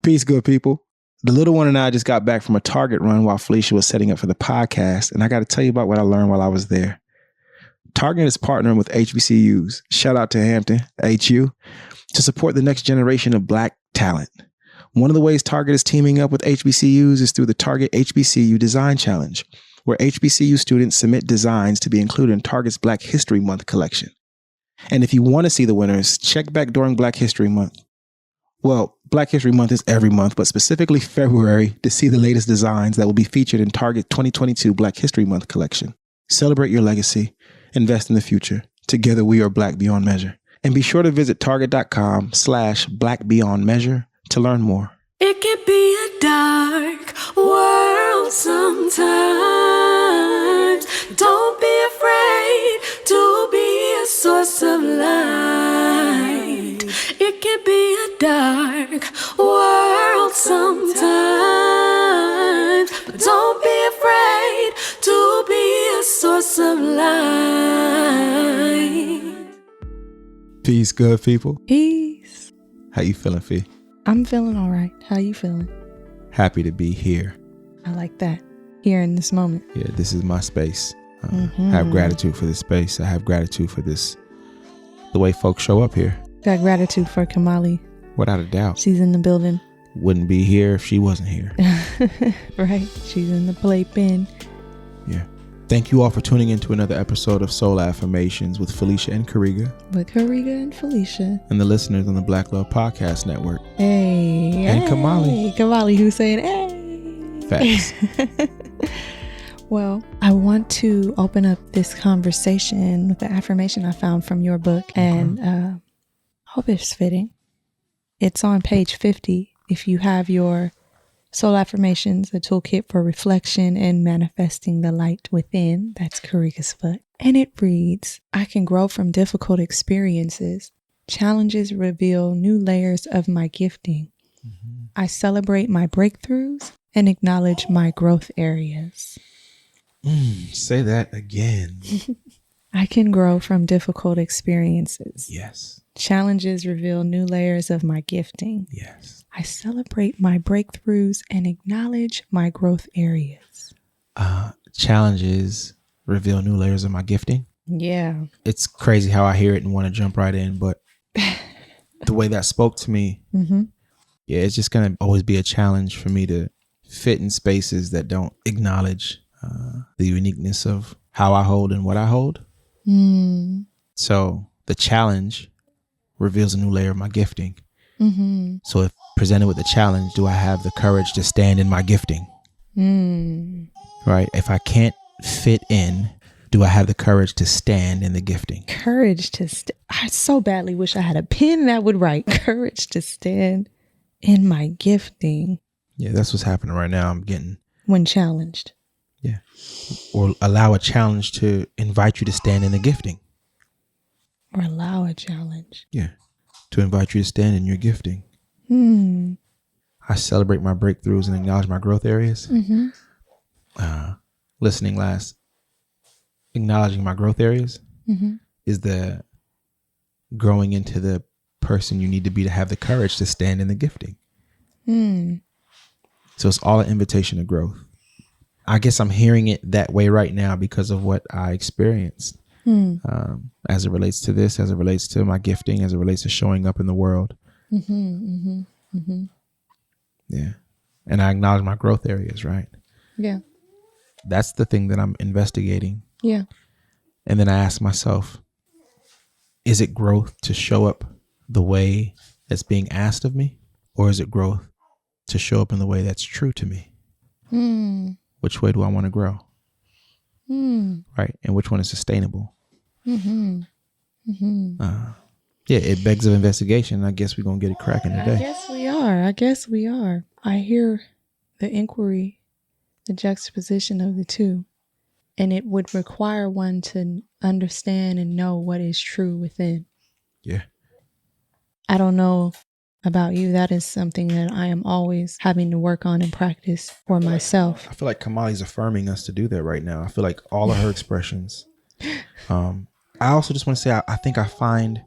Peace, good people. The little one and I just got back from a Target run while Felicia was setting up for the podcast, and I got to tell you about what I learned while I was there. Target is partnering with HBCUs, shout out to Hampton, HU, to support the next generation of Black talent. One of the ways Target is teaming up with HBCUs is through the Target HBCU Design Challenge, where HBCU students submit designs to be included in Target's Black History Month collection. And if you want to see the winners, check back during Black History Month. Well, Black History Month is every month, but specifically February to see the latest designs that will be featured in Target 2022 Black History Month collection. Celebrate your legacy. Invest in the future. Together we are Black beyond measure. And be sure to visit target.com/blackbeyondmeasure to learn more. It can be a dark world sometimes. Don't be afraid to be a source of light. It can be a dark world sometimes. But don't be afraid to be a source of light. Peace, good people. Peace. How you feeling, Fee? I'm feeling all right. How you feeling? Happy to be here. I like that. Here in this moment. Yeah, this is my space. I have gratitude for this space. I have gratitude for this, the way folks show up here. Got gratitude for Kamali. Without a doubt. She's in the building. Wouldn't be here if she wasn't here. Right. She's in the playpen. Yeah. Thank you all for tuning in to another episode of Soul Affirmations with Felicia and Karega. With Karega and Felicia. And the listeners on the Black Love Podcast Network. Hey. And Kamali. Kamali who's saying, hey. Facts. Well, I want to open up this conversation with the affirmation I found from your book. And hope it's fitting. It's on page 50. If you have your Soul Affirmations, a toolkit for reflection and manifesting the light within. That's Karega's book. And it reads, I can grow from difficult experiences. Challenges reveal new layers of my gifting. I celebrate my breakthroughs and acknowledge my growth areas. Say that again. I can grow from difficult experiences. Yes. Challenges reveal new layers of my gifting. Yes. I celebrate my breakthroughs and acknowledge my growth areas. Challenges reveal new layers of my gifting. Yeah. It's crazy how I hear it and want to jump right in, but the way that spoke to me, yeah, it's just going to always be a challenge for me to fit in spaces that don't acknowledge the uniqueness of how I hold and what I hold. So the challenge reveals a new layer of my gifting. So if presented with a challenge, do I have the courage to stand in my gifting? Right? If I can't fit in, do I have the courage to stand in the gifting? Courage to I so badly wish I had a pen that would write courage to stand in my gifting. Yeah, that's what's happening right now. I'm getting when challenged. Yeah. Or allow a challenge to invite you to stand in the gifting. Or allow a challenge. Yeah. To invite you to stand in your gifting. I celebrate my breakthroughs and acknowledge my growth areas. Listening last, acknowledging my growth areas is the growing into the person you need to be to have the courage to stand in the gifting. So it's all an invitation to growth. I guess I'm hearing it that way right now because of what I experienced. As it relates to this, as it relates to my gifting, as it relates to showing up in the world. Yeah. And I acknowledge my growth areas, right? Yeah. That's the thing that I'm investigating. Yeah. And then I ask myself, is it growth to show up the way that's being asked of me? Or is it growth to show up in the way that's true to me? Which way do I want to grow? Right. And which one is sustainable? Yeah, it begs of investigation. I guess we're going to get it cracking today. I guess we are. I hear the inquiry, the juxtaposition of the two, and it would require one to understand and know what is true within. Yeah. I don't know about you. That is something that I am always having to work on and practice for myself. I feel like Kamali's affirming us to do that right now. I feel like all of her expressions. I also just want to say, I think I find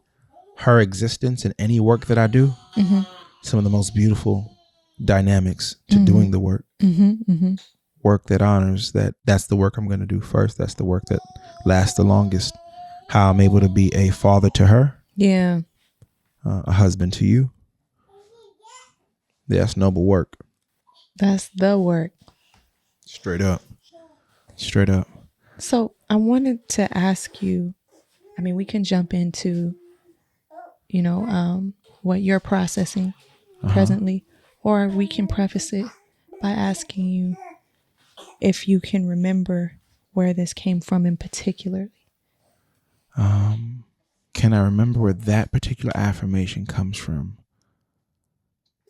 her existence in any work that I do some of the most beautiful dynamics to doing the work. Mm-hmm. Work that honors that's the work I'm going to do first. That's the work that lasts the longest. How I'm able to be a father to her. Yeah. A husband to you. That's noble work. That's the work. Straight up. Straight up. So I wanted to ask you, I mean, we can jump into, what you're processing presently, or we can preface it by asking you if you can remember where this came from in particular. Can I remember where that particular affirmation comes from?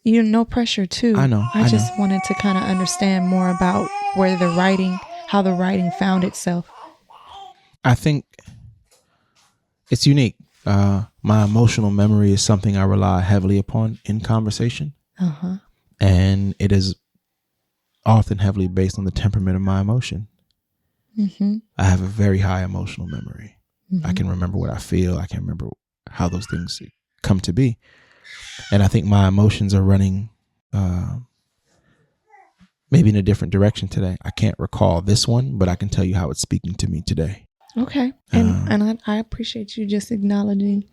No pressure too. I know. I just wanted to kind of understand more about where how the writing found itself. I think it's unique. My emotional memory is something I rely heavily upon in conversation. Uh-huh. And it is often heavily based on the temperament of my emotion. Mm-hmm. I have a very high emotional memory. Mm-hmm. I can remember what I feel. I can remember how those things come to be. And I think my emotions are running maybe in a different direction today. I can't recall this one, but I can tell you how it's speaking to me today. Okay. And I appreciate you just acknowledging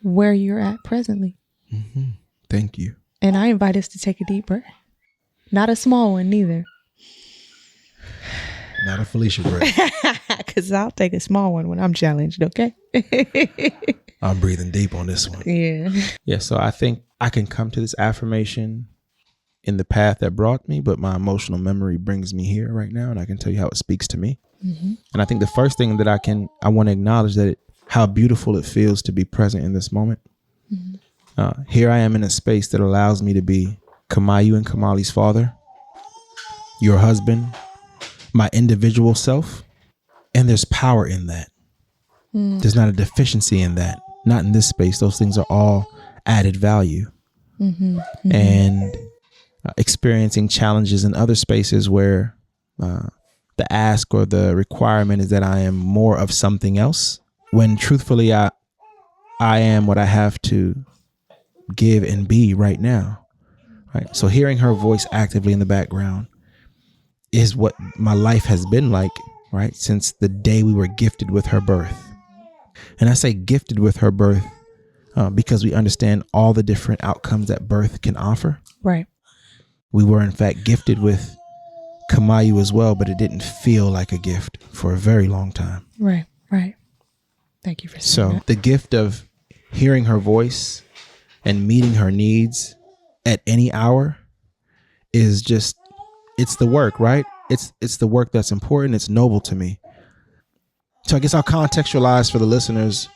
where you're at presently. Mm-hmm. Thank you. And I invite us to take a deep breath. Not a small one, neither. Not a Felicia breath. Because I'll take a small one when I'm challenged, okay? I'm breathing deep on this one. Yeah. Yeah, so I think I can come to this affirmation in the path that brought me, but my emotional memory brings me here right now, and I can tell you how it speaks to me. Mm-hmm. And I think the first thing that I want to acknowledge that how beautiful it feels to be present in this moment. Mm-hmm. Here I am in a space that allows me to be Kamayu and Kamali's father, your husband, my individual self, and there's power in that. There's not a deficiency in that. Not in this space. Those things are all added value. Mm-hmm. Mm-hmm. And experiencing challenges in other spaces where the ask or the requirement is that I am more of something else, when truthfully I am what I have to give and be right now. Right. So hearing her voice actively in the background is what my life has been like, right, since the day we were gifted with her birth. And I say gifted with her birth because we understand all the different outcomes that birth can offer. Right. We were, in fact, gifted with Kamayu as well, but it didn't feel like a gift for a very long time. Right. Right. Thank you for saying that. The gift of hearing her voice and meeting her needs at any hour is just, it's the work, right? It's the work that's important. It's noble to me. So I guess I'll contextualize for the listeners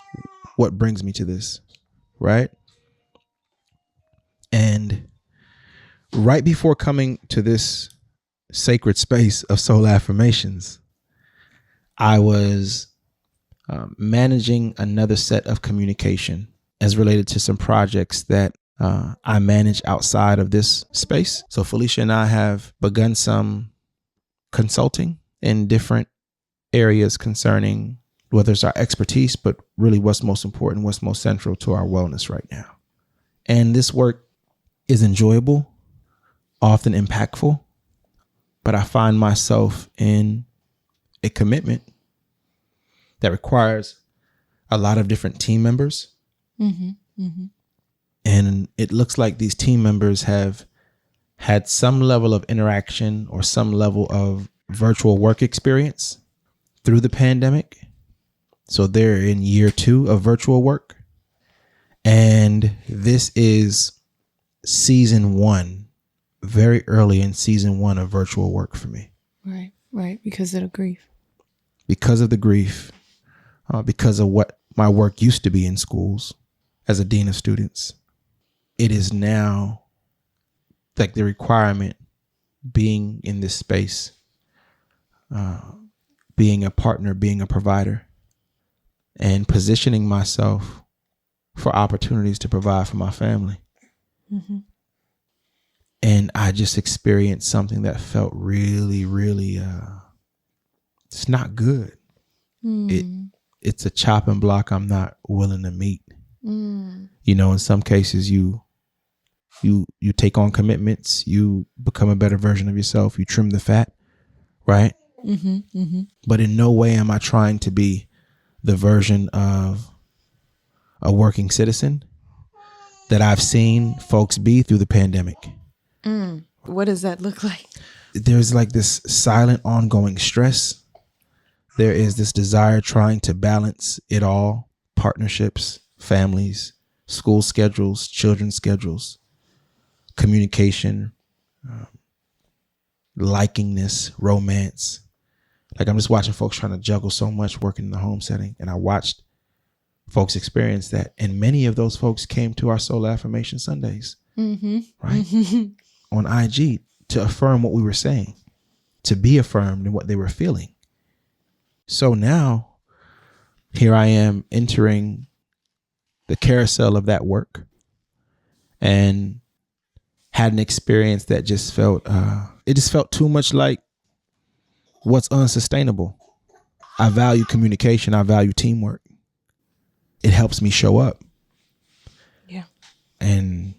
what brings me to this, right? And right before coming to this sacred space of soul affirmations, I was managing another set of communication as related to some projects that I manage outside of this space. So Felicia and I have begun some consulting in different areas concerning whether it's our expertise, but really what's most important, what's most central to our wellness right now. And this work is enjoyable, often impactful, but I find myself in a commitment that requires a lot of different team members. Mm-hmm, mm-hmm. And it looks like these team members have had some level of interaction or some level of virtual work experience through the pandemic. So they're in year 2 of virtual work. And this is season 1, very early in season 1 of virtual work for me. Right, right. Because of the grief. Because of the grief, because of what my work used to be in schools as a dean of students. It is now like the requirement being in this space, being a partner, being a provider, and positioning myself for opportunities to provide for my family. Mm-hmm. And I just experienced something that felt really, really, it's not good. It's a chopping block I'm not willing to meet. You know, in some cases you You take on commitments. You become a better version of yourself. You trim the fat, right? But in no way am I trying to be the version of a working citizen that I've seen folks be through the pandemic. What does that look like? There's like this silent ongoing stress. There is this desire trying to balance it all: partnerships, families, school schedules, children's schedules, communication, likingness, romance. Like, I'm just watching folks trying to juggle so much working in the home setting. And I watched folks experience that. And many of those folks came to our Soul Affirmation Sundays, right? On IG to affirm what we were saying, to be affirmed in what they were feeling. So now here I am entering the carousel of that work and had an experience that just felt, it just felt too much like what's unsustainable. I value communication. I value teamwork. It helps me show up. Yeah. And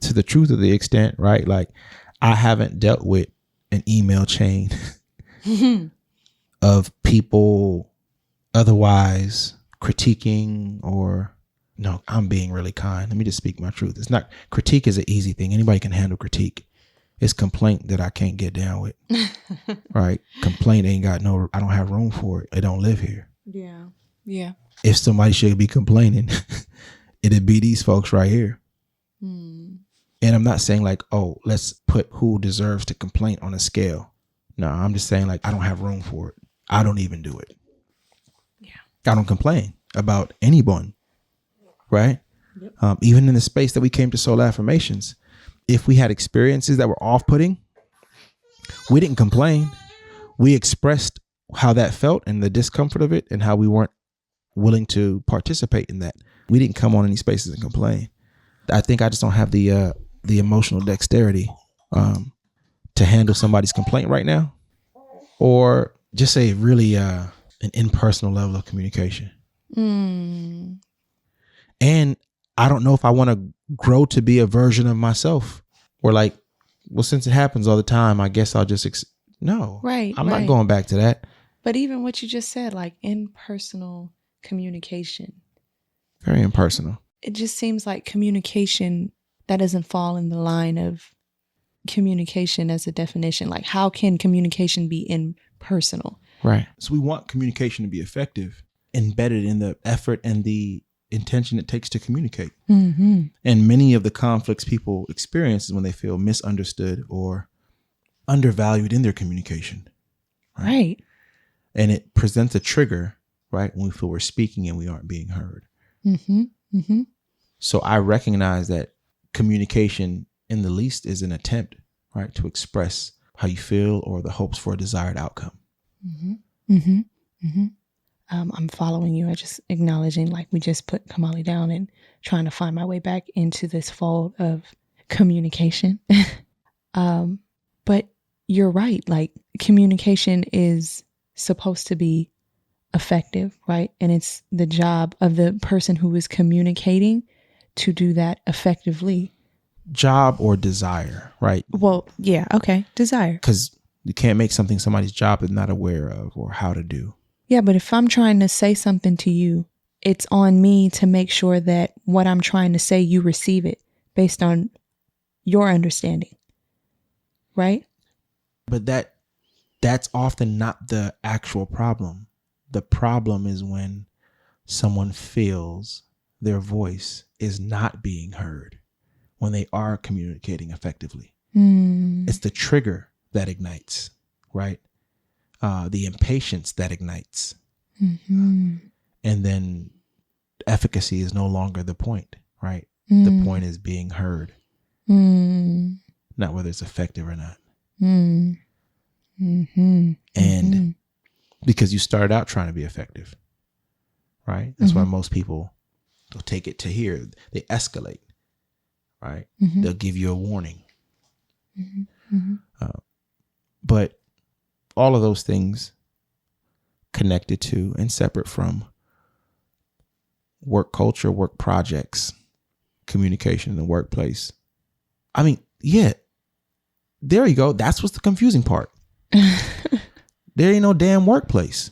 to the truth of the extent, right? Like, I haven't dealt with an email chain of people otherwise critiquing or, no, I'm being really kind. Let me just speak my truth. It's not, critique is an easy thing. Anybody can handle critique. It's complaint that I can't get down with, right? Complaint ain't got no, I don't have room for it. I don't live here. Yeah. Yeah. If somebody should be complaining, it'd be these folks right here. And I'm not saying like, oh, let's put who deserves to complain on a scale. No, I'm just saying like, I don't have room for it. I don't even do it. Yeah. I don't complain about anyone, right? Yep. Even in the space that we came to Soul Affirmations, if we had experiences that were off-putting, we didn't complain. We expressed how that felt and the discomfort of it and how we weren't willing to participate in that. We didn't come on any spaces and complain. I think I just don't have the emotional dexterity to handle somebody's complaint right now, or just a really an impersonal level of communication. And I don't know if I want to grow to be a version of myself, or like, well, since it happens all the time, I guess I'll just no. Right. I'm not going back to that. But even what you just said, like impersonal communication. Very impersonal. It just seems like communication that doesn't fall in the line of communication as a definition. Like, how can communication be impersonal? Right. So we want communication to be effective, embedded in the effort and the intention it takes to communicate. And many of the conflicts people experience is when they feel misunderstood or undervalued in their communication. Right. And it presents a trigger, right, when we feel we're speaking and we aren't being heard. So I recognize that communication, in the least, is an attempt, right, to express how you feel or the hopes for a desired outcome. I'm following you. I just acknowledging, like, we just put Kamali down and trying to find my way back into this fold of communication. But you're right. Like, communication is supposed to be effective, right? And it's the job of the person who is communicating to do that effectively. Job or desire, right? Well, yeah. Okay. Desire. Because you can't make something somebody's job is not aware of or how to do. Yeah. But if I'm trying to say something to you, it's on me to make sure that what I'm trying to say, you receive it based on your understanding. Right? But that's often not the actual problem. The problem is when someone feels their voice is not being heard when they are communicating effectively. It's the trigger that ignites, right? The impatience that ignites. And then efficacy is no longer the point, right? The point is being heard, not whether it's effective or not. And because you started out trying to be effective, right? That's why most people, they'll take it to here. They escalate, right? They'll give you a warning. But all of those things connected to and separate from work culture, work projects, communication in the workplace, I mean, yeah. There you go. That's what's the confusing part. There ain't no damn workplace.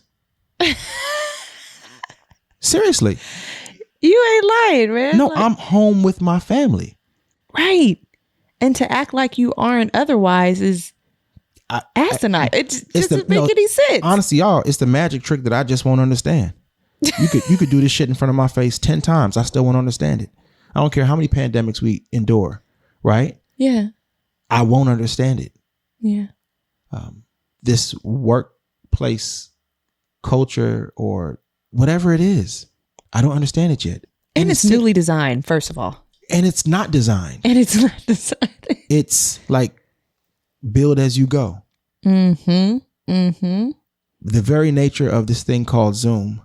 Seriously. You ain't lying, man. No, I'm home with my family. Right. And to act like you aren't otherwise is asinine. It just doesn't make any sense. Honestly, y'all, it's the magic trick that I just won't understand. You could do this shit in front of my face 10 times. I still won't understand it. I don't care how many pandemics we endure, right? Yeah. I won't understand it. Yeah. This workplace culture or whatever it is, I don't understand it yet. And it's newly designed, first of all. And it's not designed. It's like build as you go. Mm-hmm. Mm-hmm. The very nature of this thing called Zoom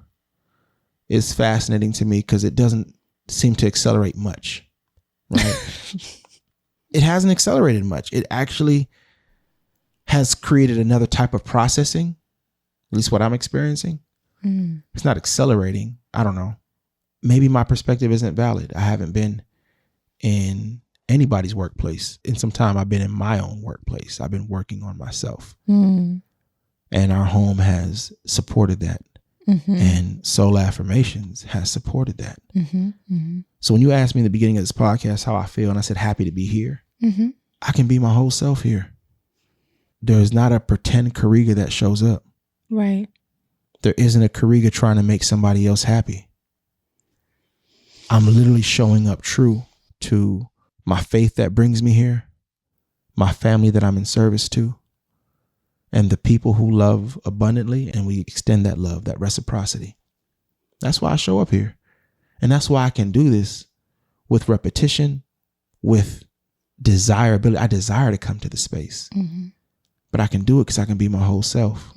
is fascinating to me because it doesn't seem to accelerate much, right? It hasn't accelerated much. It actually has created another type of processing, at least what I'm experiencing. It's not accelerating. I don't know. Maybe my perspective isn't valid. I haven't been in anybody's workplace. In some time, I've been in my own workplace. I've been working on myself. And our home has supported that. And Soul Affirmations has supported that. So when you asked me in the beginning of this podcast how I feel, and I said happy to be here, I can be my whole self here. There's not a pretend Karega that shows up. Right. There isn't a Karega trying to make somebody else happy. I'm literally showing up true to my faith that brings me here, my family that I'm in service to, and the people who love abundantly, and we extend that love, that reciprocity. That's why I show up here. And that's why I can do this with repetition, with desirability. I desire to come to the space, but I can do it because I can be my whole self.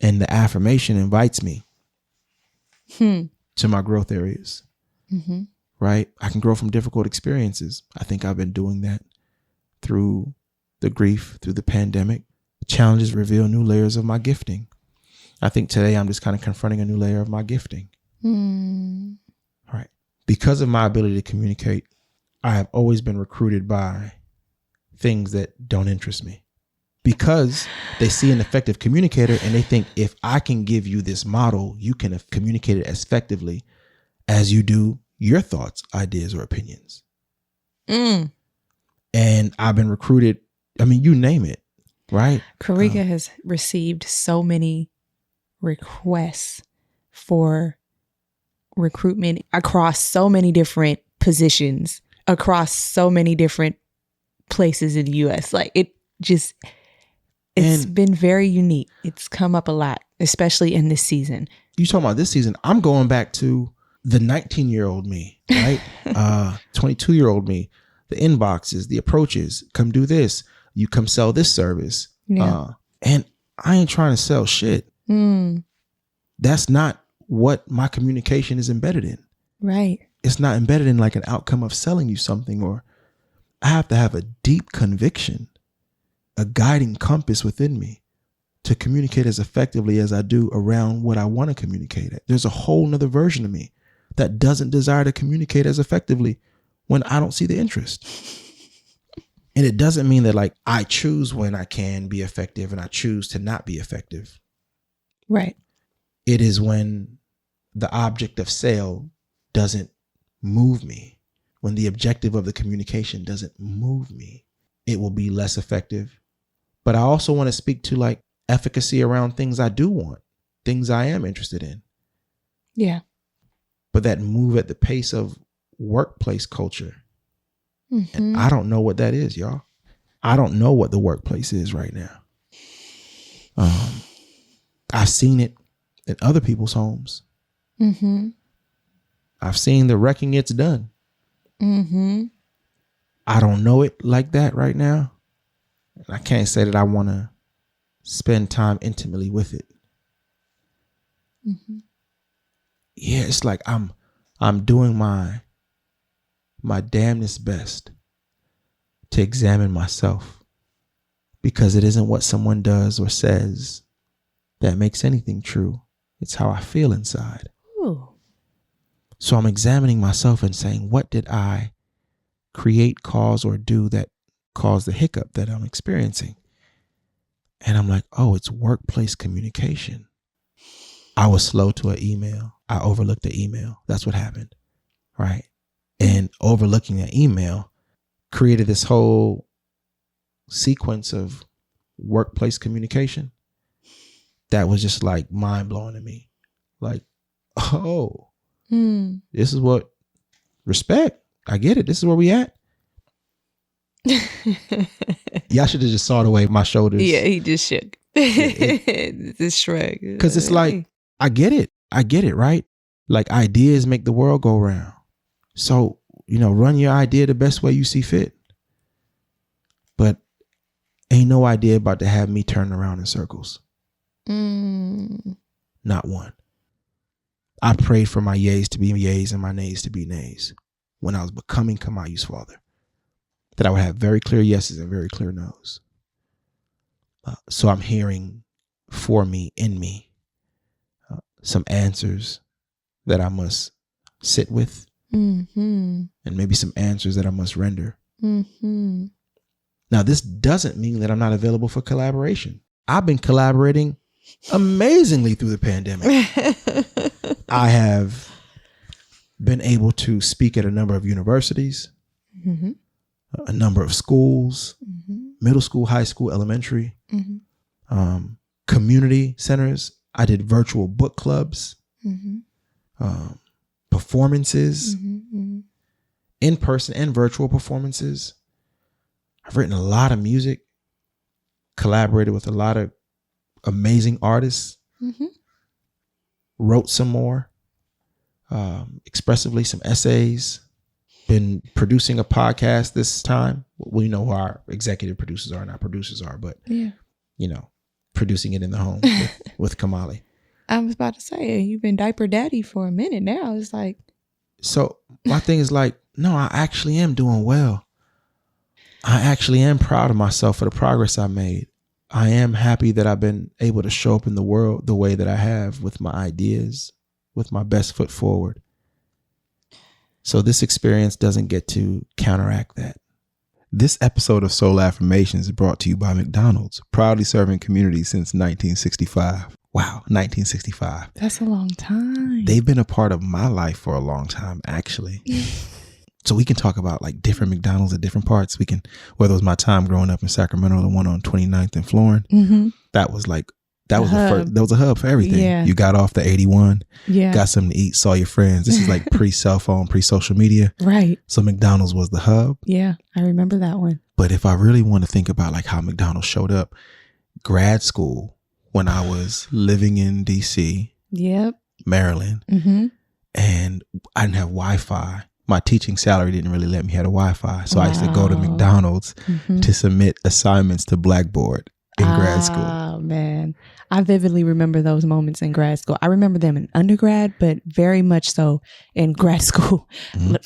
And the affirmation invites me to my growth areas, right? I can grow from difficult experiences. I think I've been doing that through the grief, through the pandemic. Challenges reveal new layers of my gifting. I think today I'm just kind of confronting a new layer of my gifting. All right. Because of my ability to communicate, I have always been recruited by things that don't interest me. Because they see an effective communicator and they think if I can give you this model, you can communicate it as effectively as you do your thoughts, ideas, or opinions. And I've been recruited. I mean, you name it, right? Karega has received so many requests for recruitment across so many different positions, across so many different places in the U.S. Like it's been very unique. It's come up a lot, especially in this season. You talking about this season? I'm going back to the 19-year-old me, right? 22-year-old me. The inboxes, the approaches. Come do this. You come sell this service. Yeah. And I ain't trying to sell shit. That's not what my communication is embedded in. Right. It's not embedded in like an outcome of selling you something, or I have to have a deep conviction, a guiding compass within me to communicate as effectively as I do around what I want to communicate. There's a whole nother version of me that doesn't desire to communicate as effectively when I don't see the interest. And it doesn't mean that like I choose when I can be effective and I choose to not be effective. Right. It is when the object of sale doesn't move me, when the objective of the communication doesn't move me, it will be less effective. But I also want to speak to like efficacy around things I do want, things I am interested in. Yeah. But that move at the pace of workplace culture. And I don't know what that is, y'all. I don't know what the workplace is right now. I've seen it in other people's homes. I've seen the wrecking it's done. I don't know it like that right now. And I can't say that I want to spend time intimately with it. Yeah, it's like I'm doing my damnedest best to examine myself, because it isn't what someone does or says that makes anything true. It's how I feel inside. Ooh. So I'm examining myself and saying, what did I create, cause, or do that cause the hiccup that I'm experiencing? And I'm like, oh, it's workplace communication. I was slow to an email. I overlooked the email. That's what happened. Right. And overlooking that email created this whole sequence of workplace communication that was just like mind blowing to me. Like, oh, this is what respect. I get it. This is where we at. Y'all should have just saw the way my shoulders. Yeah, he just shook. This shrug. Because it's like, I get it. I get it, right? Like, ideas make the world go round. So, run your idea the best way you see fit. But ain't no idea about to have me turn around in circles. Not one. I prayed for my yays to be yays and my nays to be nays when I was becoming Kamayu's father. That I would have very clear yeses and very clear nos. So I'm hearing for me, in me, some answers that I must sit with, and maybe some answers that I must render. Now, this doesn't mean that I'm not available for collaboration. I've been collaborating amazingly through the pandemic. I have been able to speak at a number of universities, a number of schools, middle school, high school, elementary, community centers. I did virtual book clubs, performances, in-person and virtual performances. I've written a lot of music, collaborated with a lot of amazing artists, wrote some more, expressively some essays, been producing a podcast this time. We know who our executive producers are and our producers are, but producing it in the home with Kamali. I was about to say, you've been diaper daddy for a minute now. It's like. So my thing is like, no, I actually am doing well. I actually am proud of myself for the progress I made. I am happy that I've been able to show up in the world the way that I have, with my ideas, with my best foot forward. So this experience doesn't get to counteract that. This episode of Soul Affirmations is brought to you by McDonald's, proudly serving communities since 1965. Wow, 1965. That's a long time. They've been a part of my life for a long time, actually. So we can talk about like different McDonald's at different parts. We can, whether it was my time growing up in Sacramento, the one on 29th and Florin, that was the first, that was a hub for everything. Yeah. You got off the 81, got something to eat, saw your friends. This is like pre-cell phone, pre-social media. Right. So McDonald's was the hub. Yeah, I remember that one. But if I really want to think about like how McDonald's showed up, grad school, when I was living in DC, Maryland, and I didn't have Wi-Fi. My teaching salary didn't really let me have a Wi-Fi. So I used to go to McDonald's to submit assignments to Blackboard in grad school. Oh, man. I vividly remember those moments in grad school. I remember them in undergrad, but very much so in grad school.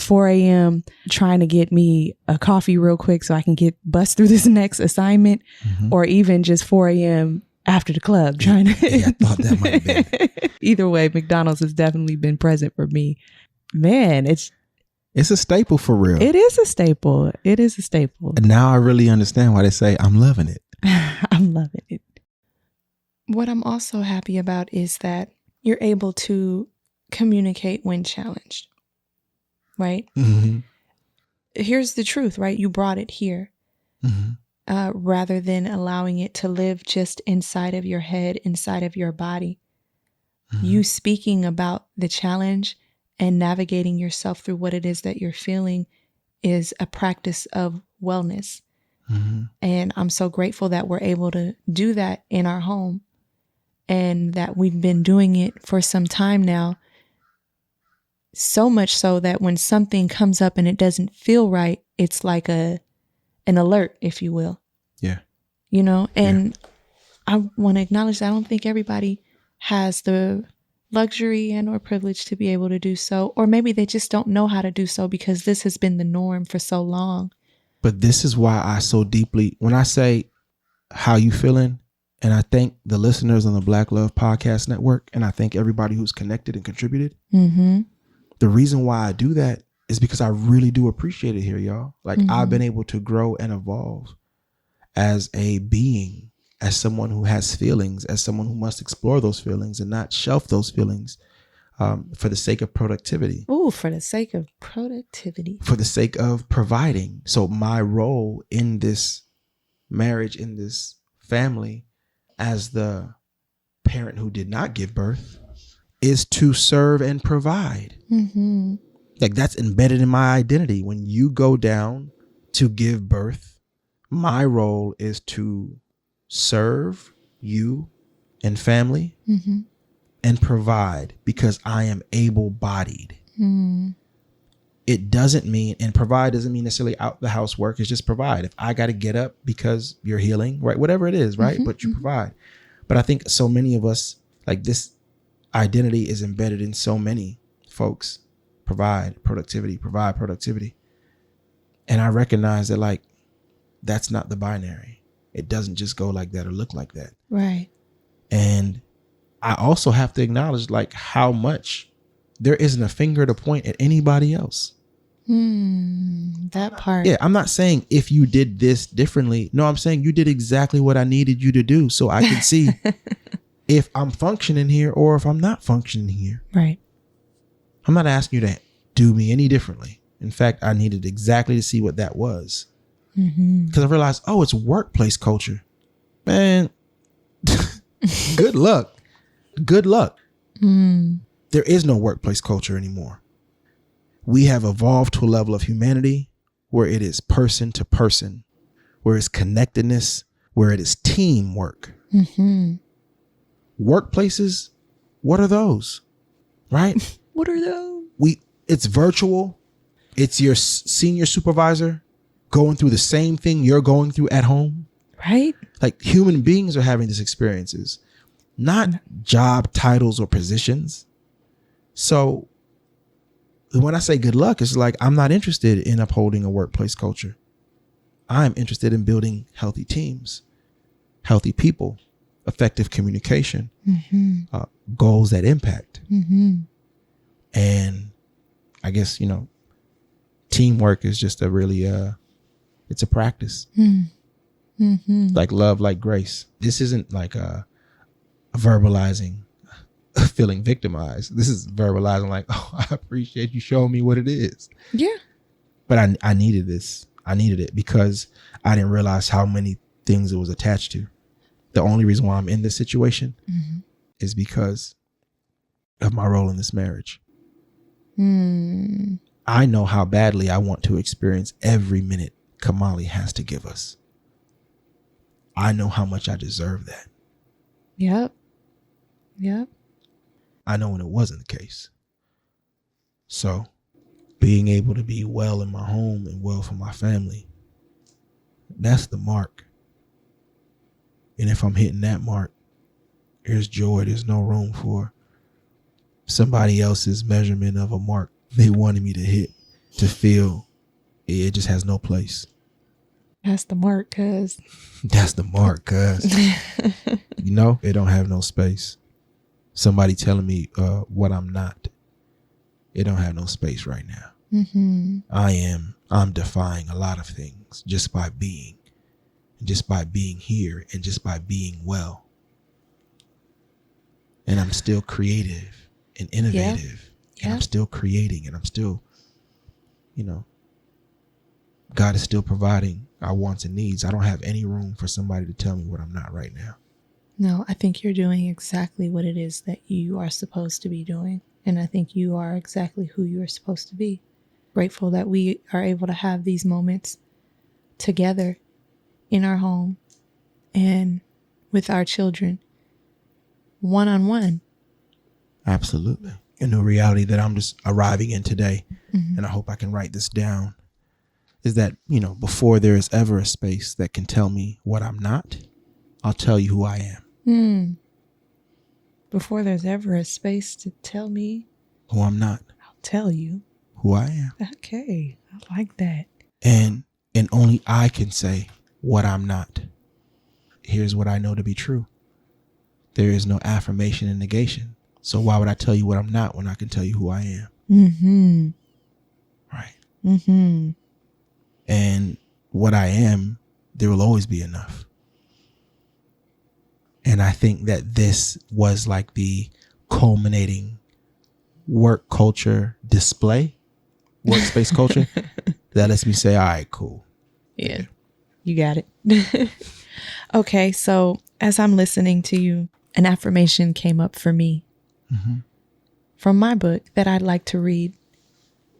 4 a.m. trying to get me a coffee real quick so I can bust through this next assignment, or even just 4 a.m. after the club trying to. I thought that might have been. Either way, McDonald's has definitely been present for me. Man, it's a staple for real. It is a staple. It is a staple. And now I really understand why they say I'm loving it. I'm loving it. What I'm also happy about is that you're able to communicate when challenged, right? Here's the truth, right? You brought it here. Rather than allowing it to live just inside of your head, inside of your body. You speaking about the challenge and navigating yourself through what it is that you're feeling is a practice of wellness. And I'm so grateful that we're able to do that in our home, and that we've been doing it for some time now. So much so that when something comes up and it doesn't feel right, it's like an alert, if you will. Yeah. And I want to acknowledge that I don't think everybody has the luxury and or privilege to be able to do so, or maybe they just don't know how to do so because this has been the norm for so long. But this is why I so deeply, when I say how you feeling, and I thank the listeners on the Black Love Podcast Network, and I thank everybody who's connected and contributed. The reason why I do that is because I really do appreciate it here, y'all. Like Mm-hmm. I've been able to grow and evolve as a being, as someone who has feelings, as someone who must explore those feelings and not shelf those feelings for the sake of productivity. Ooh, for the sake of productivity. For the sake of providing. So my role in this marriage, in this family, as the parent who did not give birth, is to serve and provide. Mm-hmm. Like that's embedded in my identity. When you go down to give birth, my role is to serve you and family Mm-hmm. and provide because I am able-bodied. Mm. It doesn't mean, and provide doesn't mean necessarily out the housework. It's just provide. If I got to get up because you're healing, right? Whatever it is, right? Mm-hmm. But you provide. But I think so many of us, like this identity is embedded in so many folks. Provide productivity, provide productivity. And I recognize that like, that's not the binary. It doesn't just go like that or look like that. Right. And I also have to acknowledge like how much there isn't a finger to point at anybody else. That part. Yeah, I'm not saying if you did this differently. No, I'm saying you did exactly what I needed you to do so I can see if I'm functioning here or if I'm not functioning here. Right. I'm not asking you to do me any differently. In fact, I needed exactly to see what that was. Because I realized, oh, it's workplace culture. Man, good luck. Good luck. There is no workplace culture anymore. We have evolved to a level of humanity where it is person to person, where it's connectedness, where it is teamwork. Workplaces, what are those? Right? What are those? It's virtual. It's your senior supervisor going through the same thing you're going through at home. Right. Like human beings are having these experiences, not job titles or positions. So when I say good luck, it's like, I'm not interested in upholding a workplace culture. I'm interested in building healthy teams, healthy people, effective communication, goals that impact. And I guess, teamwork is just a really, it's a practice. Like love, like grace. This isn't like verbalizing feeling victimized. This is verbalizing like, oh, I appreciate you showing me what it is. Yeah. But I needed this. I needed it because I didn't realize how many things it was attached to. The only reason why I'm in this situation is because of my role in this marriage. I know how badly I want to experience every minute Kamali has to give us. I know how much I deserve that. Yep. I know when it wasn't the case. So being able to be well in my home and well for my family, that's the mark. And if I'm hitting that mark, there's joy. There's no room for somebody else's measurement of a mark they wanted me to hit to feel. It just has no place. That's the mark, cuz. That's the mark, cuz. It don't have no space. Somebody telling me what I'm not. It don't have no space right now. I'm defying a lot of things just by being here and just by being well. And I'm still creative and innovative. And I'm still creating and I'm still, God is still providing our wants and needs. I don't have any room for somebody to tell me what I'm not right now. No, I think you're doing exactly what it is that you are supposed to be doing. And I think you are exactly who you are supposed to be. Grateful that we are able to have these moments together in our home and with our children, one-on-one. Absolutely. A new reality that I'm just arriving in today, and I hope I can write this down, is that, before there is ever a space that can tell me what I'm not, I'll tell you who I am. Before there's ever a space to tell me who I'm not, I'll tell you who I am. Okay, I like that. And only I can say what I'm not. Here's what I know to be true. There is no affirmation and negation. So why would I tell you what I'm not when I can tell you who I am? Right. Mm-hmm. And what I am, there will always be enough. And I think that this was like the culminating work culture display, workspace culture that lets me say, all right, cool. Yeah. You got it. Okay. So as I'm listening to you, an affirmation came up for me from my book that I'd like to read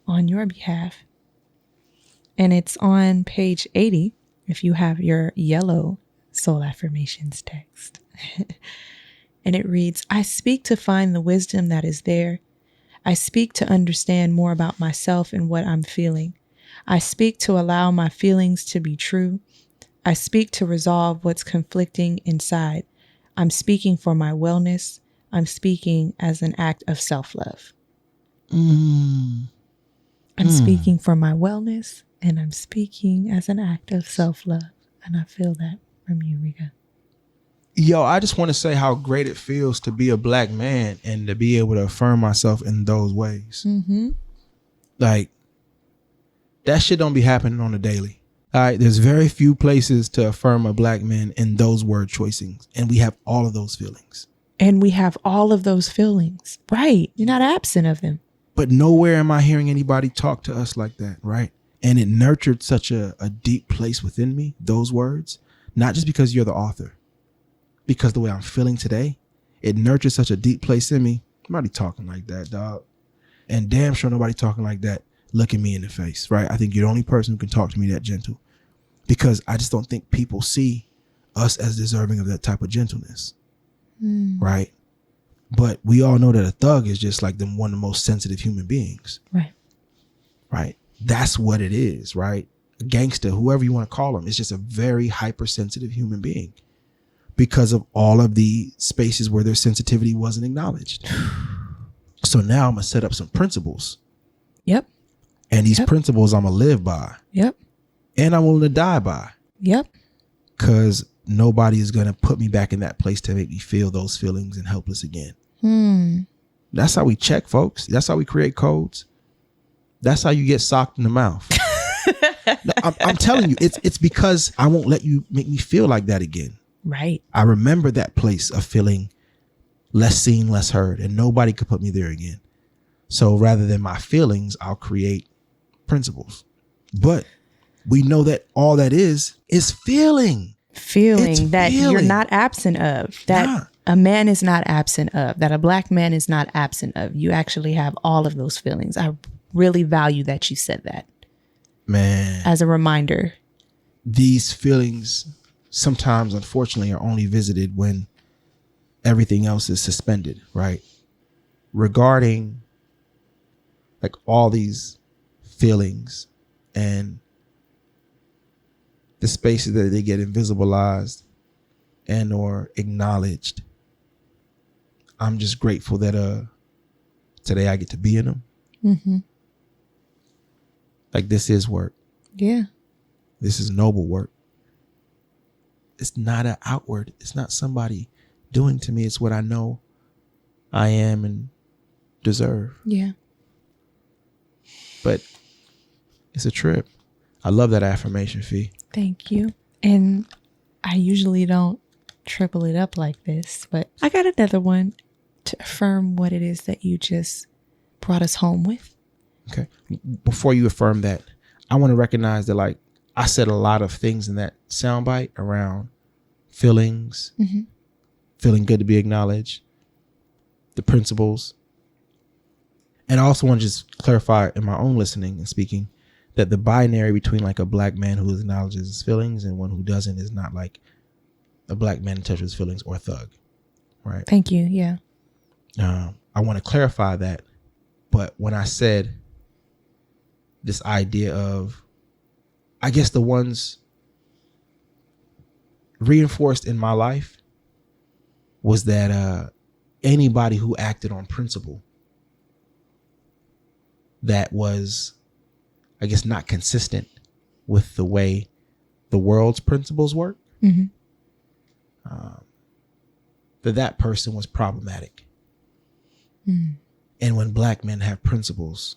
on your behalf. And it's on page 80, if you have your yellow soul affirmations text. And it reads, I speak to find the wisdom that is there. I speak to understand more about myself and what I'm feeling. I speak to allow my feelings to be true. I speak to resolve what's conflicting inside. I'm speaking for my wellness. I'm speaking as an act of self-love. I'm speaking for my wellness, and I'm speaking as an act of self-love. And I feel that from you, Rika. Yo, I just want to say how great it feels to be a Black man and to be able to affirm myself in those ways. Mm-hmm. Like, that shit don't be happening on a daily. All right, there's very few places to affirm a Black man in those word choicings. And we have all of those feelings. And we have all of those feelings. Right. You're not absent of them. But nowhere am I hearing anybody talk to us like that, right? And it nurtured such a deep place within me, those words, not just because you're the author, because the way I'm feeling today, it nurtured such a deep place in me. Nobody talking like that, dog. And damn sure nobody talking like that looking me in the face, right? I think you're the only person who can talk to me that gentle, because I just don't think people see us as deserving of that type of gentleness, right? But we all know that a thug is just like one of the most sensitive human beings. Right. Right. That's what it is, right? A gangster, whoever you want to call him, is just a very hypersensitive human being because of all of the spaces where their sensitivity wasn't acknowledged. So now I'm going to set up some principles. Yep. And these principles I'm going to live by. Yep. And I'm willing to die by. Yep. Because nobody is going to put me back in that place to make me feel those feelings and helpless again. That's how we check, folks. That's how we create codes. That's how you get socked in the mouth. No, I'm telling you, it's because I won't let you make me feel like that again. Right. I remember that place of feeling less seen, less heard, and nobody could put me there again. So rather than my feelings, I'll create principles. But we know that all that is feeling. Feeling that you're not absent of, that a man is not absent of, that a Black man is not absent of. You actually have all of those feelings. I really value that you said that. Man. As a reminder. These feelings sometimes, unfortunately, are only visited when everything else is suspended, right? Regarding like all these feelings and the spaces that they get invisibilized and or acknowledged, I'm just grateful that today I get to be in them. Mm-hmm. Like, this is work. Yeah. This is noble work. It's not an outward. It's not somebody doing to me. It's what I know I am and deserve. Yeah. But it's a trip. I love that affirmation, Fee. Thank you. And I usually don't triple it up like this, but I got another one to affirm what it is that you just brought us home with. Okay. Before you affirm that, I want to recognize that, like, I said a lot of things in that soundbite around feelings, feeling good to be acknowledged, the principles. And I also want to just clarify in my own listening and speaking that the binary between like a Black man who acknowledges his feelings and one who doesn't is not like a Black man in touch with his feelings or a thug, right? Thank you. Yeah. I want to clarify that. But when I said this idea of, I guess the ones reinforced in my life was that anybody who acted on principle that was, I guess, not consistent with the way the world's principles work, that person was problematic. And when Black men have principles,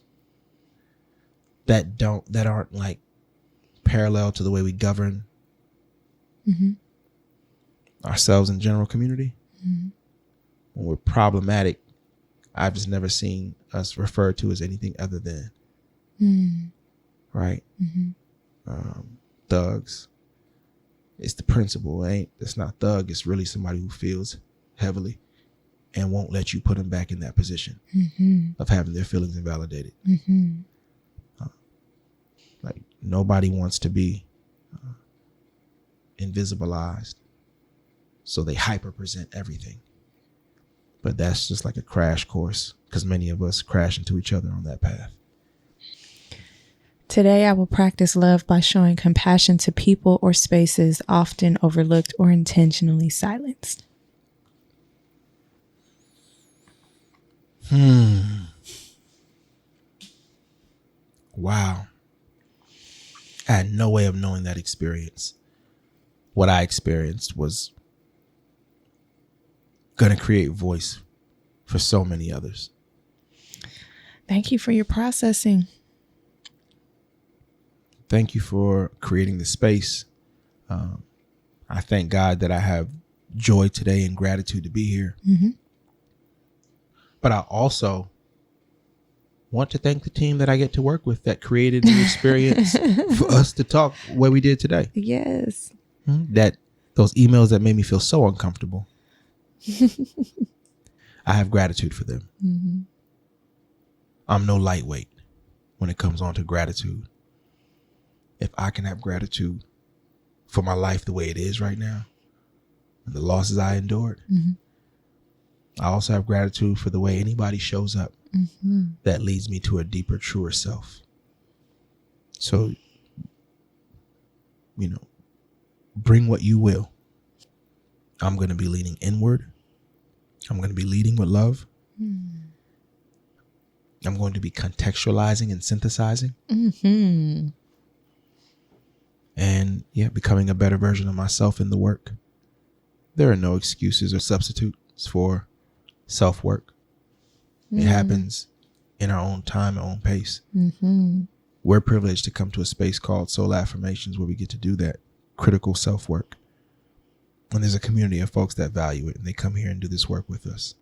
that aren't like parallel to the way we govern ourselves in general community. When we're problematic, I've just never seen us referred to as anything other than right. Thugs. It's the principle. It's not thug. It's really somebody who feels heavily and won't let you put them back in that position of having their feelings invalidated. Like nobody wants to be invisibilized, so they hyper present everything. But that's just like a crash course, because many of us crash into each other on that path. Today, I will practice love by showing compassion to people or spaces often overlooked or intentionally silenced. Wow. I had no way of knowing that experience. What I experienced was going to create voice for so many others. Thank you for your processing. Thank you for creating the space. I thank God that I have joy today and gratitude to be here. But I also want to thank the team that I get to work with that created the experience for us to talk where we did today. Yes. That those emails that made me feel so uncomfortable. I have gratitude for them. I'm no lightweight when it comes on to gratitude. If I can have gratitude for my life the way it is right now and the losses I endured, I also have gratitude for the way anybody shows up that leads me to a deeper, truer self. So, bring what you will. I'm going to be leaning inward. I'm going to be leading with love. I'm going to be contextualizing and synthesizing. And becoming a better version of myself in the work. There are no excuses or substitutes for self-work. It happens in our own time, our own pace. We're privileged to come to a space called Soul Affirmations where we get to do that critical self-work. And there's a community of folks that value it, and they come here and do this work with us.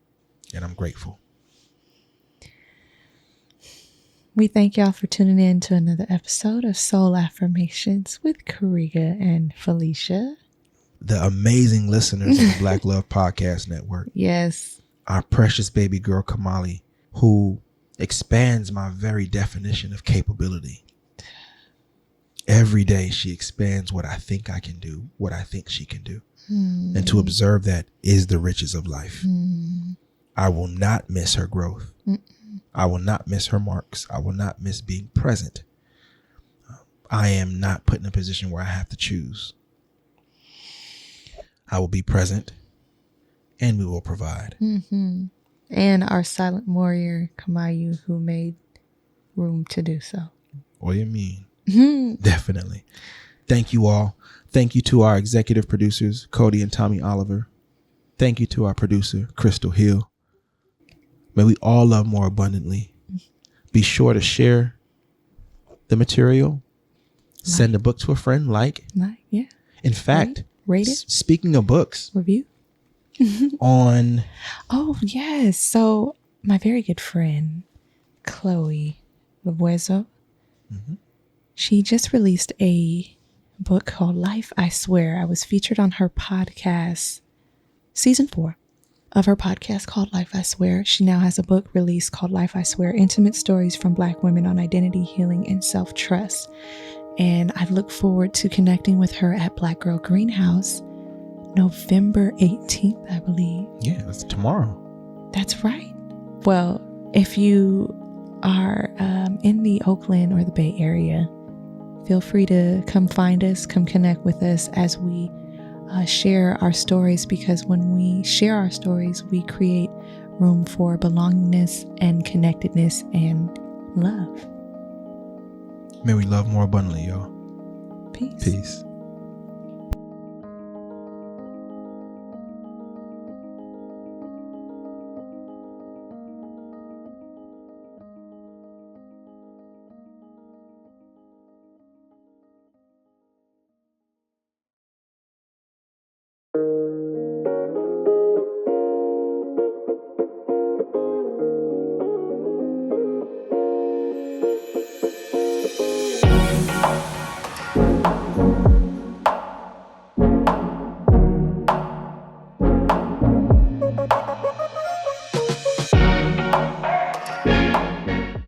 And I'm grateful. We thank y'all for tuning in to another episode of Soul Affirmations with Karega and Felicia. The amazing listeners of the Black Love Podcast Network. Yes. Our precious baby girl, Kamali, who expands my very definition of capability. Every day she expands what I think I can do, what I think she can do. And to observe that is the riches of life. I will not miss her growth. I will not miss her marks. I will not miss being present. I am not put in a position where I have to choose. I will be present and we will provide. And our silent warrior, Kamayu, who made room to do so. What do you mean? Definitely. Thank you all. Thank you to our executive producers, Cody and Tommy Oliver. Thank you to our producer, Crystal Hill. May we all love more abundantly. Be sure to share the material. Send a book to a friend. In fact, rate it. Speaking of books, review on. Oh yes. So my very good friend, Chloe Labuezo, she just released a book called Life, I Swear. I was featured on her podcast, season 4 of her podcast called Life, I Swear. She now has a book released called Life, I Swear, Intimate Stories from Black Women on Identity, Healing, and Self-Trust. And I look forward to connecting with her at Black Girl Greenhouse, November 18th, I believe. Yeah, that's tomorrow. That's right. Well, if you are in the Oakland or the Bay Area, feel free to come find us, come connect with us as we share our stories, because when we share our stories, we create room for belongingness and connectedness and love. May we love more abundantly, y'all. Peace. Peace.